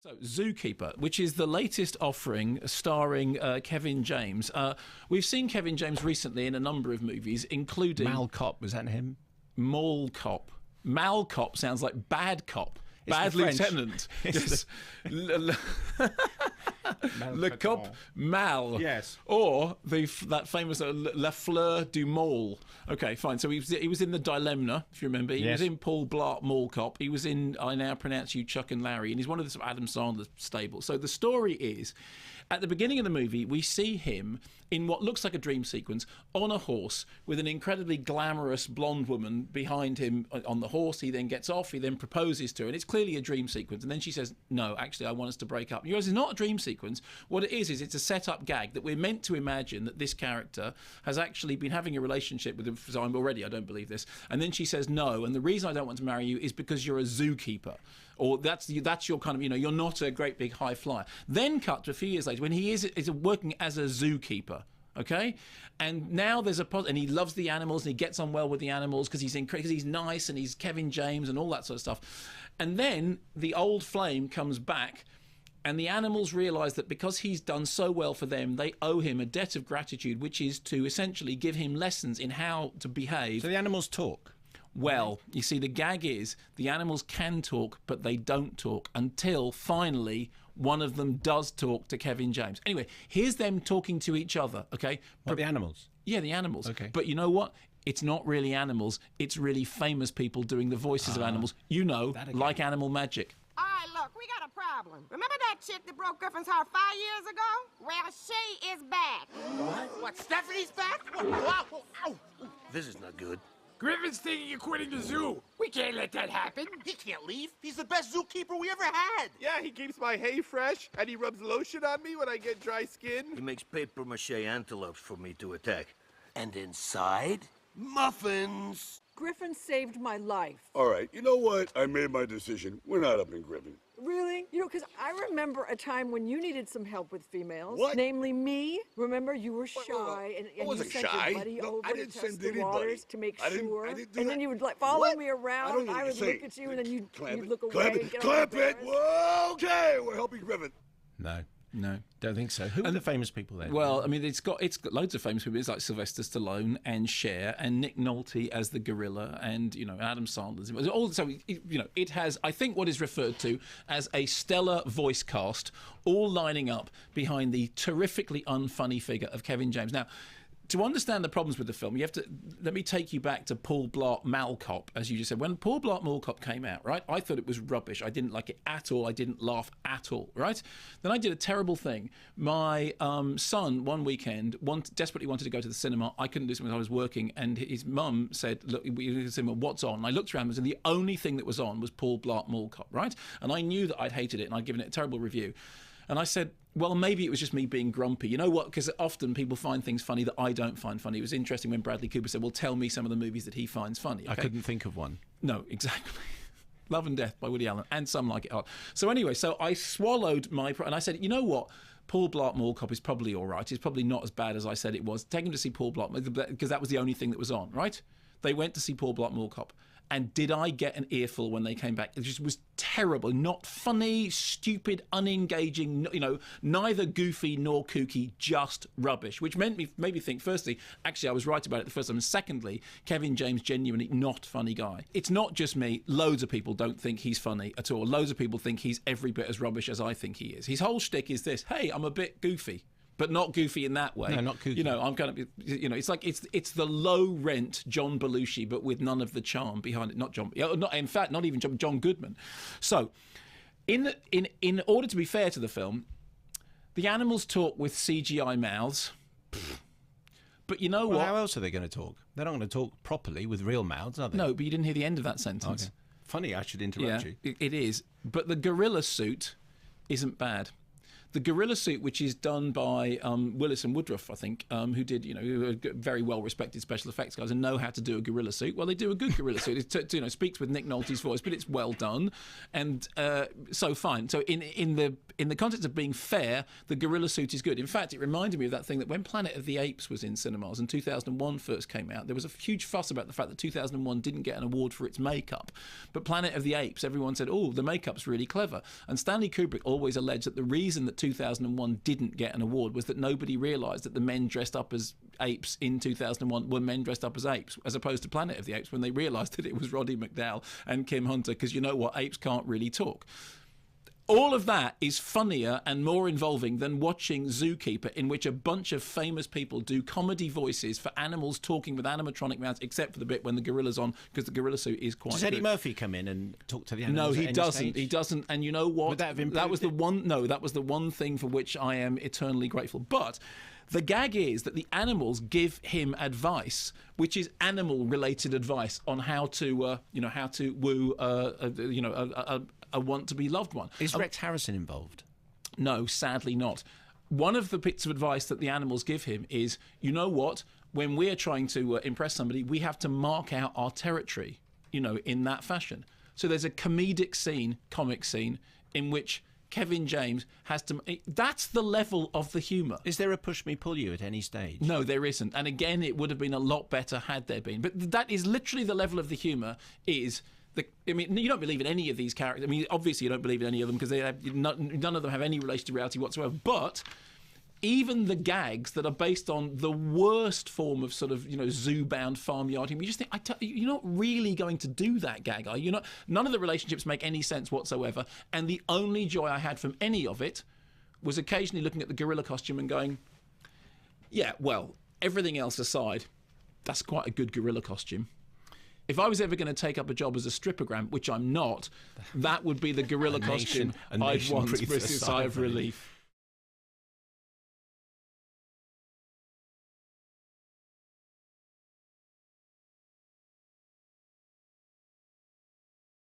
So, Zookeeper, which is the latest offering starring Kevin James. We've seen Kevin James recently in a number of movies, including... Mal Cop, was that him? Mall Cop. Mal Cop sounds like bad cop. It's bad lieutenant. Yes. Le Cop Mal. Yes. Or that famous La Fleur du Mal. Okay, fine. So he was in The Dilemma, if you remember. He was in Paul Blart Mall Cop. He was in I Now Pronounce You Chuck and Larry. And he's one of the sort of Adam Sandler stable. So the story is, at the beginning of the movie, we see him in what looks like a dream sequence on a horse with an incredibly glamorous blonde woman behind him on the horse. He then gets off. He then proposes to her. And it's clearly a dream sequence. And then she says, no, actually, I want us to break up. And you realize it's not a dream sequence. What it is it's a set-up gag that we're meant to imagine that this character has actually been having a relationship with him for time already. I don't believe this. And then she says no, and the reason I don't want to marry you is because you're a zookeeper. Or that's your kind of, you're not a great big high flyer. Then cut to a few years later when he is working as a zookeeper. Okay, and now there's and he loves the animals and he gets on well with the animals because he's nice and he's Kevin James and all that sort of stuff. And then the old flame comes back, and the animals realise that because he's done so well for them, they owe him a debt of gratitude, which is to essentially give him lessons in how to behave. So the animals talk. Well, you see, the gag is the animals can talk, but they don't talk until finally one of them does talk to Kevin James. Anyway, here's them talking to each other, okay? What, the animals? Yeah, the animals. Okay. But you know what? It's not really animals. It's really famous people doing the voices of animals. Like Animal Magic. All right, look, we got a problem. Remember that chick that broke Griffin's heart 5 years ago? Well, she is back. What, Stephanie's back? Ow. This is not good. Griffin's thinking of quitting the zoo. We can't let that happen. He can't leave. He's the best zookeeper we ever had. Yeah, he keeps my hay fresh, and he rubs lotion on me when I get dry skin. He makes papier-mâché antelopes for me to attack. And inside, muffins. Griffin saved my life. All right, you know what? I made my decision. We're not up in Griffin. Really? Because I remember a time when you needed some help with females. What? Namely me. Remember, you were shy, and you wasn't sent shy. your buddy No, over I to didn't test send the anybody. waters to make I didn't sure. do And that. then you would follow What? me around, I don't and know I what would you're look saying. at you, and then you'd look away Clamp and it, get clamp all it. embarrassed. Whoa, okay, we're helping Griffin. No, don't think so. Who are the famous people there? Well, I mean, it's got loads of famous people. It's like Sylvester Stallone and Cher and Nick Nolte as the gorilla, and Adam Sandler's. Also, it has, I think, what is referred to as a stellar voice cast, all lining up behind the terrifically unfunny figure of Kevin James. Now, to understand the problems with the film, you have to let me take you back to Paul Blart Mall Cop, as you just said. When Paul Blart Mall Cop came out, right, I thought it was rubbish. I didn't like it at all. I didn't laugh at all, right? Then I did a terrible thing. My son, one weekend, desperately wanted to go to the cinema. I couldn't do something. I was working, and his mum said, "Look, what's on?" And I looked around, and the only thing that was on was Paul Blart Mall Cop, right? And I knew that I'd hated it, and I'd given it a terrible review. And I said, well, maybe it was just me being grumpy. You know what? Because often people find things funny that I don't find funny. It was interesting when Bradley Cooper said, well, tell me some of the movies that he finds funny. Okay? I couldn't think of one. No, exactly. Love and Death by Woody Allen, and Some Like It Hot. So anyway, so I swallowed and I said, you know what? Paul Blart Mall Cop is probably all right. It's probably not as bad as I said it was. Take him to see Paul Blart, because that was the only thing that was on, right? They went to see Paul Blart Mall Cop. And did I get an earful when they came back? It just was terrible. Not funny, stupid, unengaging, neither goofy nor kooky, just rubbish. Which made me think, firstly, actually, I was right about it the first time. And secondly, Kevin James, genuinely not funny guy. It's not just me. Loads of people don't think he's funny at all. Loads of people think he's every bit as rubbish as I think he is. His whole shtick is this: hey, I'm a bit goofy. But not goofy in that way. No, not kooky. I'm kind of, it's like it's the low rent John Belushi, but with none of the charm behind it. Not even John Goodman. So, in order to be fair to the film, the animals talk with CGI mouths. But you know what? How else are they going to talk? They're not going to talk properly with real mouths, are they? No, but you didn't hear the end of that sentence. Okay. Funny, I should interrupt you. It is. But the gorilla suit isn't bad. The gorilla suit, which is done by Willis and Woodruff, I think, who did, who are very well-respected special effects guys and know how to do a gorilla suit. Well, they do a good gorilla suit. It speaks with Nick Nolte's voice, but it's well done, and so fine. So in in the context of being fair, the gorilla suit is good. In fact, it reminded me of that thing that when Planet of the Apes was in cinemas and 2001 first came out, there was a huge fuss about the fact that 2001 didn't get an award for its makeup. But Planet of the Apes, everyone said, oh, the makeup's really clever. And Stanley Kubrick always alleged that the reason that 2001 didn't get an award was that nobody realised that the men dressed up as apes in 2001 were men dressed up as apes, as opposed to Planet of the Apes when they realised that it was Roddy McDowall and Kim Hunter, because you know what, apes can't really talk. All of that is funnier and more involving than watching Zookeeper, in which a bunch of famous people do comedy voices for animals talking with animatronic mouths, except for the bit when the gorilla's on, because the gorilla suit is quite Does Eddie good. Murphy come in and talk to the animals? No, he at any doesn't. stage? He doesn't. And you know what? Would that have improved that was the it? one. No, that was the one thing for which I am eternally grateful. But the gag is that the animals give him advice, which is animal-related advice on how to, how to woo, a want-to-be-loved one. Is Rex Harrison involved? No, sadly not. One of the bits of advice that the animals give him is, you know what? When we're trying to impress somebody, we have to mark out our territory, in that fashion. So there's a comic scene, in which Kevin James has to... That's the level of the humour. Is there a push me, pull you at any stage? No, there isn't. And again, it would have been a lot better had there been. But that is literally the level of the humour is... you don't believe in any of these characters. I mean, obviously you don't believe in any of them because none of them have any relation to reality whatsoever. But even the gags that are based on the worst form of sort of, zoo-bound farmyard humor, you just think, you're not really going to do that gag, are you? None of the relationships make any sense whatsoever. And the only joy I had from any of it was occasionally looking at the gorilla costume and going, yeah, well, everything else aside, that's quite a good gorilla costume. If I was ever going to take up a job as a strippogram, which I'm not, that would be the gorilla costume I'd want with a sigh of relief.